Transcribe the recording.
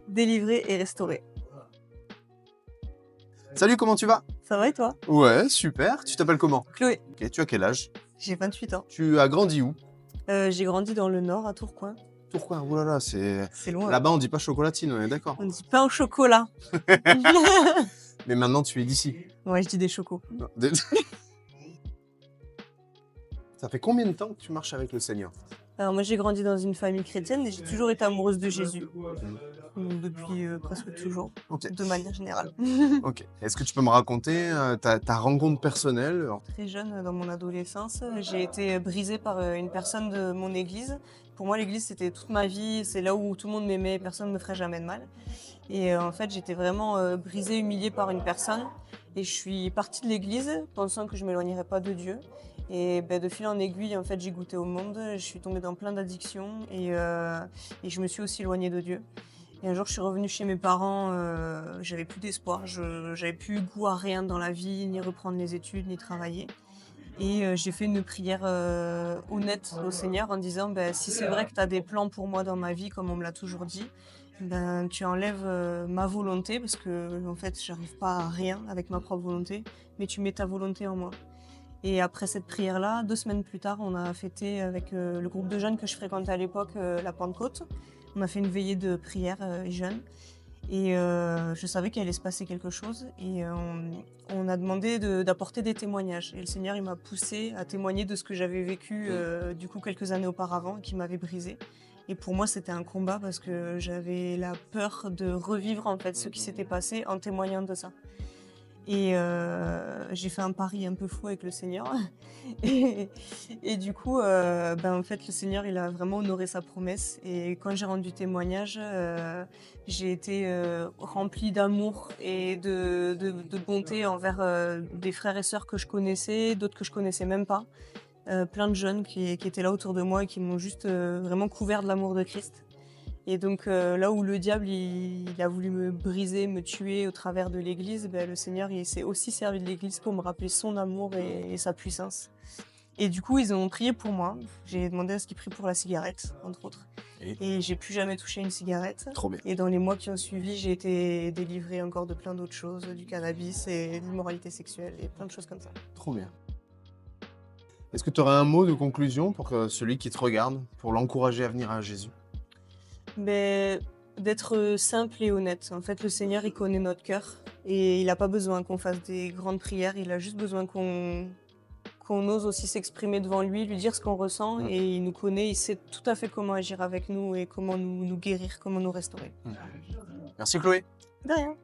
délivrer et restaurer. Salut, comment tu vas? Ça va et toi? Ouais, super. Tu t'appelles comment? Chloé, Ok, tu as quel âge? j'ai 28 ans. Tu as grandi où? J'ai grandi dans le Nord, à Tourcoing. Pourquoi? Oh là là, c'est... C'est loin. Là-bas, on dit pas chocolatine, on est d'accord. On dit pain au chocolat. Mais maintenant, tu es d'ici. Ouais, je dis des chocos. Non, Ça fait combien de temps que tu marches avec le Seigneur? Alors moi, j'ai grandi dans une famille chrétienne et j'ai toujours été amoureuse de Jésus. Donc, depuis presque toujours, Ok. de manière générale. Ok. Est-ce que tu peux me raconter ta rencontre personnelle? Alors, Très jeune, dans mon adolescence, j'ai été brisée par une personne de mon église. Pour moi, l'église, c'était toute ma vie. C'est là où tout le monde m'aimait, personne ne me ferait jamais de mal. Et en fait, j'étais vraiment brisée, humiliée par une personne. Et je suis partie de l'église pensant que je m'éloignerais pas de Dieu. Et ben, de fil en aiguille, en fait, j'ai goûté au monde. Je suis tombée dans plein d'addictions et je me suis aussi éloignée de Dieu. Et un jour, je suis revenue chez mes parents, j'avais plus d'espoir, j'avais plus goût à rien dans la vie, ni reprendre les études, ni travailler. Et j'ai fait une prière honnête au Seigneur en disant si c'est vrai que tu as des plans pour moi dans ma vie, comme on me l'a toujours dit, tu enlèves ma volonté, parce que en fait, j'arrive pas à rien avec ma propre volonté, mais tu mets ta volonté en moi. Et après cette prière-là, 2 semaines plus tard, on a fêté avec le groupe de jeunes que je fréquentais à l'époque la Pentecôte. On a fait une veillée de prière jeunes. Et je savais qu'il allait se passer quelque chose. Et on a demandé d'apporter des témoignages. Et le Seigneur, il m'a poussée à témoigner de ce que j'avais vécu du coup quelques années auparavant, qui m'avait brisée. Et pour moi, c'était un combat parce que j'avais la peur de revivre en fait ce qui s'était passé en témoignant de ça. Et j'ai fait un pari un peu fou avec le Seigneur. Et du coup, en fait, le Seigneur, il a vraiment honoré sa promesse. Et quand j'ai rendu témoignage, j'ai été remplie d'amour et de bonté envers des frères et sœurs que je connaissais, d'autres que je connaissais même pas. Plein de jeunes qui étaient là autour de moi et qui m'ont juste vraiment couvert de l'amour de Christ. Et donc là où le diable il a voulu me briser, me tuer au travers de l'église, le Seigneur il s'est aussi servi de l'église pour me rappeler son amour et sa puissance. Et du coup ils ont prié pour moi. J'ai demandé à ce qu'ils prient pour la cigarette, entre autres. Et j'ai plus jamais touché une cigarette. trop bien. Et dans les mois qui ont suivi, j'ai été délivrée encore de plein d'autres choses, du cannabis et de l'immoralité sexuelle et plein de choses comme ça. Trop bien. Est-ce que tu aurais un mot de conclusion pour celui qui te regarde, pour l'encourager à venir à Jésus? Mais d'être simple et honnête. En fait, le Seigneur, il connaît notre cœur et il n'a pas besoin qu'on fasse des grandes prières. Il a juste besoin qu'on ose aussi s'exprimer devant lui, lui dire ce qu'on ressent et il nous connaît. Il sait tout à fait comment agir avec nous et comment nous guérir, comment nous restaurer. Merci Chloé. De rien.